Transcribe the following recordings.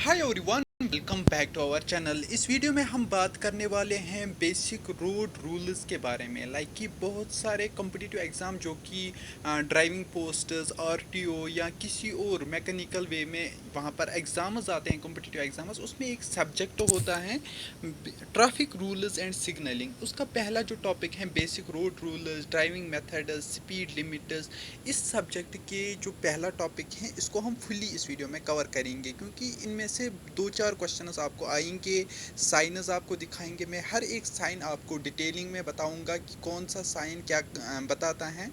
Hi everyone, welcome back to our channel. इस video में हम बात करने वाले हैं बेसिक रोड रूल्स के बारे में। लाइक कि बहुत सारे कॉम्पिटिटिव एग्ज़ाम जो कि ड्राइविंग पोस्टर्स आरटीओ या किसी और मैकेनिकल वे में वहाँ पर एग्ज़ाम्स आते हैं, कॉम्पिटिटिव एग्ज़ाम्स, उसमें एक सब्जेक्ट होता है ट्रैफिक रूल्स एंड सिग्नलिंग। उसका पहला जो टॉपिक है basic road rules, driving methods, speed limits. इस सब्जेक्ट के जो पहला टॉपिक है इसको हम फुली इस वीडियो में कवर करेंगे, क्योंकि इनमें से दो चार क्वेश्चंस आपको आएंगे, साइनस आपको दिखाएंगे। मैं हर एक साइन आपको डिटेलिंग में बताऊंगा कि कौन सा साइन क्या बताता है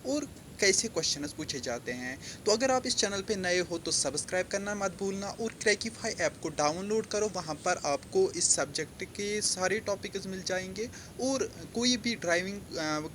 और कैसे क्वेश्चंस पूछे जाते हैं। तो अगर आप इस चैनल पे नए हो तो सब्सक्राइब करना मत भूलना और क्रैकिफाई ऐप को डाउनलोड करो। वहाँ पर आपको इस सब्जेक्ट के सारे टॉपिक्स मिल जाएंगे और कोई भी ड्राइविंग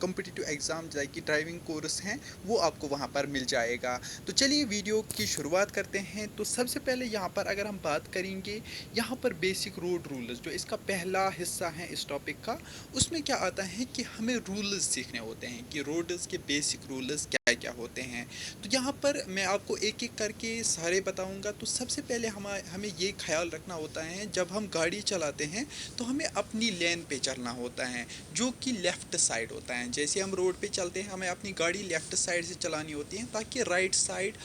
कॉम्पिटिटिव एग्ज़ाम लाइक कि ड्राइविंग कोर्स हैं वो आपको वहाँ पर मिल जाएगा। तो चलिए वीडियो की शुरुआत करते हैं। तो सबसे पहले यहाँ पर अगर हम बात करेंगे, यहाँ पर बेसिक रोड रूल्स जो इसका पहला हिस्सा है इस टॉपिक का, उसमें क्या आता है कि हमें रूल्स सीखने होते हैं कि रोड्स के बेसिक रूल्स क्या क्या होते हैं। तो यहाँ पर मैं आपको एक एक करके सारे बताऊंगा। तो सबसे पहले हमें ये ख्याल रखना होता है जब हम गाड़ी चलाते हैं तो हमें अपनी लेन पे चलना होता है, जो कि लेफ़्ट साइड होता है। जैसे हम रोड पे चलते हैं हमें अपनी गाड़ी लेफ़्ट साइड से चलानी होती है ताकि राइट साइड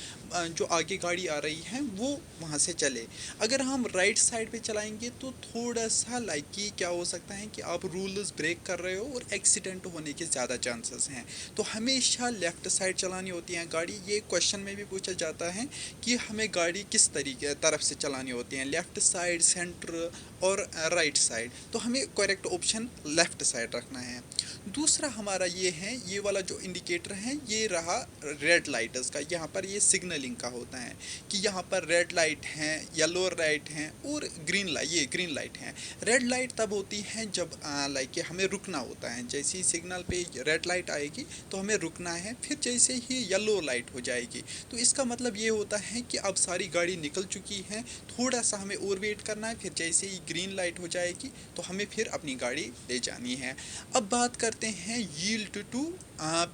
जो आगे गाड़ी आ रही है वो वहाँ से चले। अगर हम राइट साइड पे चलाएंगे तो थोड़ा सा लाइक कि क्या हो सकता है कि आप रूल्स ब्रेक कर रहे हो और एक्सीडेंट होने के ज़्यादा चांसेस हैं। तो हमेशा लेफ़्ट साइड चलानी होती है गाड़ी। ये क्वेश्चन में भी पूछा जाता है कि हमें गाड़ी किस तरीके तरफ से चलानी होती है, लेफ़्ट साइड, सेंटर और राइट साइड। तो हमें करेक्ट ऑप्शन लेफ़्ट साइड रखना है। दूसरा हमारा ये है, ये वाला जो इंडिकेटर है ये रहा रेड लाइट्स का। यहाँ पर ये सिग्नलिंग का होता है कि यहाँ पर रेड लाइट हैं, येलो लाइट हैं और ग्रीन लाइट हैं। रेड लाइट तब होती है जब लाइक हमें रुकना होता है। जैसे ही सिग्नल पे रेड लाइट आएगी तो हमें रुकना है, फिर जैसे ही येलो लाइट हो जाएगी तो इसका मतलब ये होता है कि अब सारी गाड़ी निकल चुकी है, थोड़ा सा हमें और वेट करना है, फिर जैसे ही ग्रीन लाइट हो जाएगी तो हमें फिर अपनी गाड़ी ले जानी है। अब बात करते हैं यील्ड टू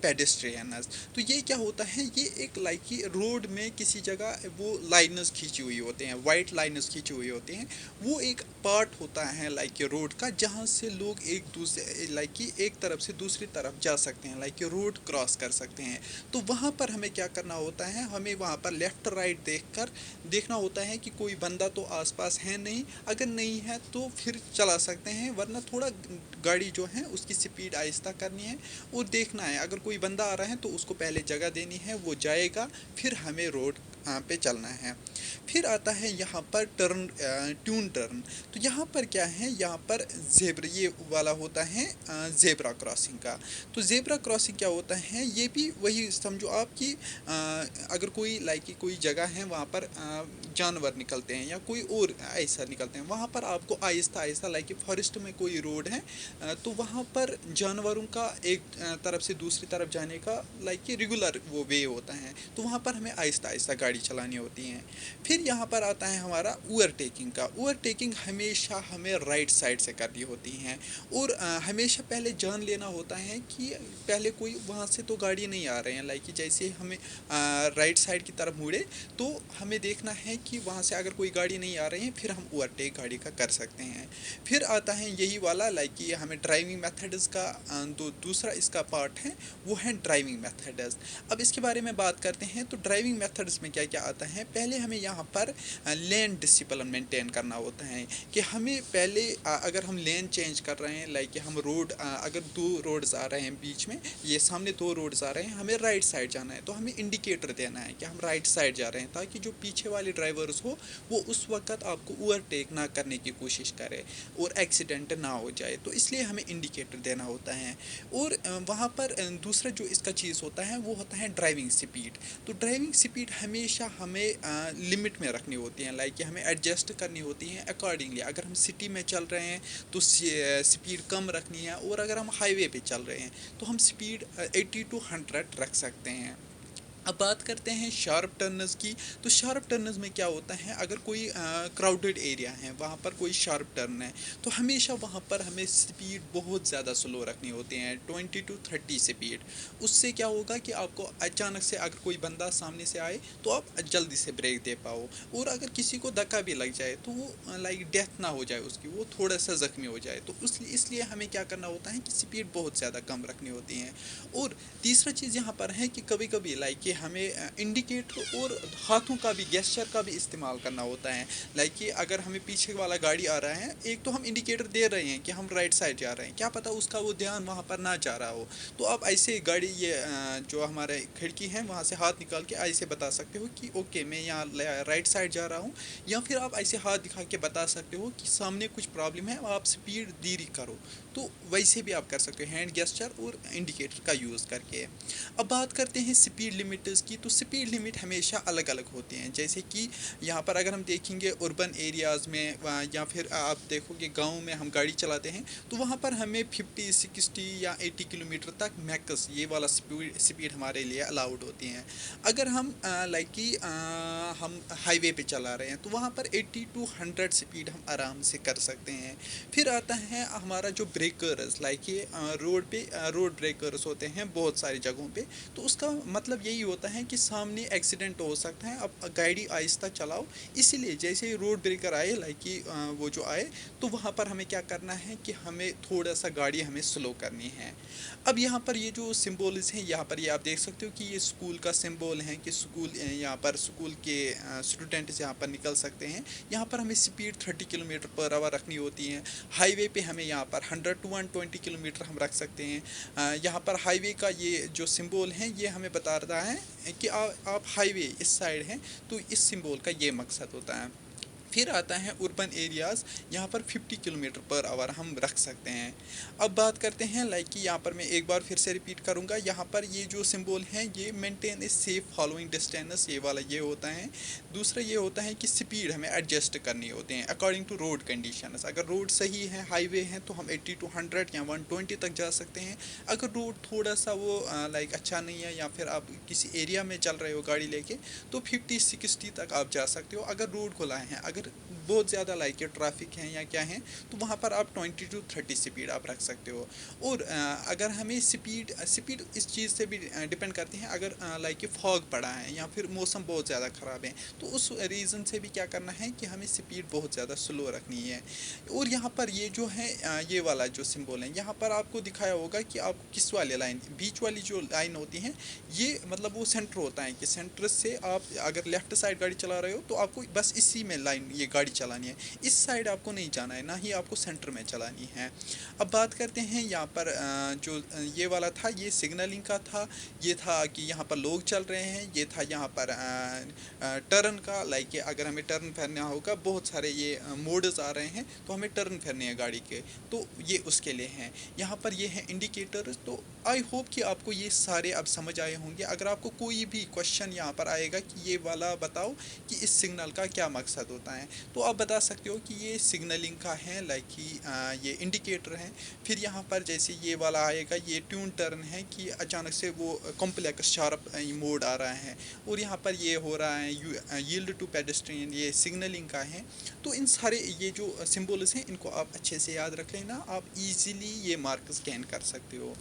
पेडेस्ट्रियनस। तो ये क्या होता है, ये एक लाइक की रोड में किसी जगह वो लाइनस खींची हुई होते हैं, वाइट लाइनस खींची हुई होती हैं। वो एक पार्ट होता है लाइक कि रोड का, जहाँ से लोग एक दूसरे लाइक कि एक तरफ से दूसरी तरफ जा सकते हैं, लाइक कि रोड क्रॉस कर सकते हैं। तो वहाँ पर हमें क्या करना होता है, हमें वहाँ पर लेफ़्ट राइट देखकर देखना होता है कि कोई बंदा तो आसपास है नहीं। अगर नहीं है तो फिर चला सकते हैं, वरना थोड़ा गाड़ी जो है उसकी स्पीड आहिस्ता करनी है और देखना है अगर कोई बंदा आ रहा है तो उसको पहले जगह देनी है, वो जाएगा, फिर हमें रोड पे चलना है। फिर आता है यहाँ पर टर्न, ट्यून टर्न। तो यहाँ पर क्या है, यहाँ पर जेब्रा ये वाला होता है जेब्रा क्रॉसिंग का। तो जेब्रा क्रॉसिंग क्या होता है, ये भी वही समझो आप कि अगर कोई लाइक की कोई जगह है वहाँ पर जानवर निकलते हैं या कोई और ऐसा निकलते हैं, वहाँ पर आपको आहिस्ता आहिस्ता लाइक कि फॉरेस्ट में कोई रोड है तो वहाँ पर जानवरों का एक तरफ से दूसरी तरफ जाने का लाइक कि रेगुलर वो वे होता है। तो वहाँ पर हमें आहिस्ता आहिस्ता गाड़ी चलानी होती है। फिर यहाँ पर आता है हमारा ओवरटेकिंग का। ओवरटेकिंग हमेशा हमें राइट साइड से करनी होती हैं और हमेशा पहले जान लेना होता है कि पहले कोई वहाँ से तो गाड़ी नहीं आ रहे हैं, लाइक कि जैसे हमें राइट साइड की तरफ मुड़े तो हमें देखना है कि वहाँ से अगर कोई गाड़ी नहीं आ रही है फिर हम ओवरटेक गाड़ी का कर सकते हैं। फिर आता है यही वाला लाइक कि हमें ड्राइविंग मेथड्स का दूसरा इसका पार्ट है, वो है ड्राइविंग मेथड्स। अब इसके बारे में बात करते हैं। तो ड्राइविंग मेथड्स में क्या क्या आता है, पहले हमें यहाँ पर लेन डिसिप्लिन मेंटेन करना होता है कि हमें पहले अगर हम लेन चेंज कर रहे हैं, लाइक हम रोड अगर दो रोड्स आ रहे हैं बीच में, ये सामने दो रोड्स आ रहे हैं, हमें राइट साइड जाना है तो हमें इंडिकेटर देना है कि हम राइट साइड जा रहे हैं, ताकि जो पीछे वाले ड्राइवर्स हो वो उस वक्त आपको ओवरटेक ना करने की कोशिश करे और एक्सीडेंट ना हो जाए। तो इसलिए हमें इंडिकेटर देना होता है। और वहाँ पर दूसरा जो इसका चीज़ होता है वो होता है ड्राइविंग स्पीड। तो ड्राइविंग स्पीड हमेशा हमें लिमिट में रखनी होती है, लाइक हमें एडजस्ट करनी होती है अकॉर्डिंगली। अगर हम सिटी में चल रहे हैं तो स्पीड कम रखनी है, और अगर हम हाईवे पे चल रहे हैं तो हम स्पीड 80 to 100 रख सकते हैं। अब बात करते हैं शार्प टर्नर्स की। तो शार्प टर्नर्स में क्या होता है, अगर कोई क्राउडेड एरिया है, वहाँ पर कोई शार्प टर्न है, तो हमेशा वहाँ पर हमें स्पीड बहुत ज़्यादा स्लो रखनी होती है, 20 to 30 स्पीड। उससे क्या होगा कि आपको अचानक से अगर कोई बंदा सामने से आए तो आप जल्दी से ब्रेक दे पाओ। और अगर किसी को धक्का भी लग जाए तो वो लाइक डेथ ना हो जाए उसकी, वो थोड़ा सा ज़ख्मी हो जाए, तो इसलिए हमें क्या करना होता है कि स्पीड बहुत ज़्यादा कम रखनी होती है। और तीसरा चीज़ यहाँ पर है कि कभी कभी लाइक कि हमें इंडिकेटर और हाथों का भी, गेस्चर का भी इस्तेमाल करना होता है। लाइक कि अगर हमें पीछे वाला गाड़ी आ रहा है, एक तो हम इंडिकेटर दे रहे हैं कि हम राइट साइड जा रहे हैं, क्या पता उसका वो ध्यान वहाँ पर ना जा रहा हो। तो आप ऐसे गाड़ी ये जो हमारे खिड़की है वहाँ से हाथ निकाल के ऐसे बता सकते हो कि ओके मैं यहाँ राइट साइड जा रहा हूँ। या फिर आप ऐसे हाथ दिखा के बता सकते हो कि सामने कुछ प्रॉब्लम है, आप स्पीड धीरे करो। तो वैसे भी आप कर सकते हो हैंड गेस्चर और इंडिकेटर का यूज़ करके। अब बात करते हैं स्पीड लिमिटर्स की। तो स्पीड लिमिट हमेशा अलग अलग होती हैं, जैसे कि यहाँ पर अगर हम देखेंगे अर्बन एरियाज़ में या फिर आप देखोगे गांव में हम गाड़ी चलाते हैं, तो वहाँ पर हमें 50 60 या 80 किलोमीटर तक मैक्स ये वाला स्पीड स्पीड हमारे लिए अलाउड होती हैं। अगर हम लाइक कि हम हाईवे पे चला रहे हैं, तो वहाँ पर 80 to 100 स्पीड हम आराम से कर सकते हैं। फिर आता है हमारा जो ब्रेकर्स, लाइक ये रोड पे रोड ब्रेकर्स होते हैं बहुत सारी जगहों पे। तो उसका मतलब यही होता है कि सामने एक्सीडेंट हो सकता है, अब गाड़ी आहिस्ता चलाओ। इसीलिए जैसे ही रोड ब्रेकर आए, लाइक कि वो जो आए, तो वहाँ पर हमें क्या करना है कि हमें थोड़ा सा गाड़ी हमें स्लो करनी है। अब यहाँ पर ये जो सिम्बोल्स हैं, यहाँ पर ये आप देख सकते हो कि ये स्कूल का सिंबल है कि स्कूल, यहाँ पर स्कूल के स्टूडेंट्स यहाँ पर निकल सकते हैं। यहाँ पर हमें स्पीड 30 किलोमीटर पर आवर रखनी होती है। हाईवे पे हमें यहाँ पर 100 to 120 किलोमीटर हम रख सकते हैं। यहाँ पर हाईवे का ये जो सिंबल है ये हमें बता रहा है कि आप हाईवे इस साइड हैं, तो इस सिंबल का ये मकसद होता है। फिर आता है अर्बन एरियाज़, यहाँ पर 50 किलोमीटर पर आवर हम रख सकते हैं। अब बात करते हैं लाइक कि यहाँ पर मैं एक बार फिर से रिपीट करूँगा, यहाँ पर ये जो सिंबल है ये maintain a safe following distance, ये वाला ये होता है। दूसरा ये होता है कि स्पीड हमें एडजस्ट करनी होती है अकॉर्डिंग टू रोड कंडीशंस। अगर रोड सही है, हाईवे है, तो हम 80 to 100 या 120 तक जा सकते हैं। अगर रोड थोड़ा सा वो लाइक अच्छा नहीं है, या फिर आप किसी एरिया में चल रहे हो गाड़ी लेके, तो 50 60 तक आप जा सकते हो। अगर रोड खुला है, अगर बहुत ज़्यादा लाइक ट्रैफिक है या क्या है, तो वहाँ पर आप 20 to 30 स्पीड आप रख सकते हो। और अगर हमें स्पीड स्पीड इस चीज़ से भी डिपेंड करती है, अगर लाइक फॉग पड़ा है या फिर मौसम बहुत ज़्यादा ख़राब है, तो उस रीज़न से भी क्या करना है कि हमें स्पीड बहुत ज़्यादा स्लो रखनी है। और यहाँ पर ये जो है ये वाला जो सिंबल है, यहाँ पर आपको दिखाया होगा कि आपको किस वाले लाइन, बीच वाली जो लाइन होती है, ये मतलब वो सेंटर होता है कि सेंटर से आप अगर लेफ्ट साइड गाड़ी चला रहे हो, तो आपको बस इसी में लाइन ये गाड़ी चलानी है, इस साइड आपको नहीं जाना है, ना ही आपको सेंटर में चलानी है। अब बात करते हैं यहाँ पर जो ये वाला था ये सिग्नलिंग का था। ये था कि यहाँ पर लोग चल रहे हैं। ये था यहाँ पर टर्न का, लाइक अगर हमें टर्न फेरना होगा, बहुत सारे ये मोड्स आ रहे हैं, तो हमें टर्न फेरने हैं गाड़ी के, तो ये उसके लिए हैं। यहाँ पर ये है इंडिकेटर्स। तो आई होप कि आपको ये सारे अब समझ आए होंगे। अगर आपको कोई भी क्वेश्चन यहाँ पर आएगा कि ये वाला बताओ कि इस सिग्नल का क्या मकसद होता है, तो आप बता सकते हो कि ये सिग्नलिंग का है, लाइक कि ये इंडिकेटर है। फिर यहाँ पर जैसे ये वाला आएगा, ये ट्यून टर्न है कि अचानक से वो कॉम्प्लेक्स शार्प मोड आ रहा है। और यहाँ पर ये हो रहा है यील्ड टू पेडेस्ट्रियन, ये सिग्नलिंग का है। तो इन सारे ये जो सिम्बल्स हैं, इनको आप अच्छे से याद रख लेना, आप इजीली ये मार्क्स स्कैन कर सकते हो।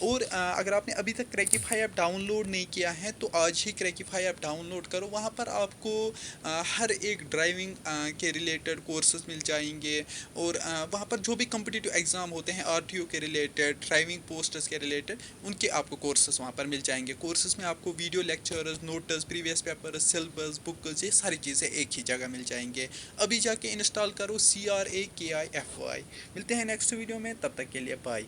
और अगर आपने अभी तक क्रैकिफाई ऐप डाउनलोड नहीं किया है, तो आज ही क्रैकिफाई ऐप डाउनलोड करो। वहाँ पर आपको हर एक ड्राइविंग के रिलेटेड कोर्सेज मिल जाएंगे। और वहाँ पर जो भी कम्पिटिटिव एग्ज़ाम होते हैं आरटीओ के रिलेटेड, ड्राइविंग पोस्टर्स के रिलेटेड, उनके आपको कोर्सेज वहाँ पर मिल जाएंगे। कोर्सेज में आपको video lectures, notes, previous paper, syllabus, books, ये सारी चीज़ें एक ही जगह मिल जाएंगे। अभी जाके इंस्टॉल करो CRAKIFY। मिलते हैं नेक्स्ट वीडियो में, तब तक के लिए बाय।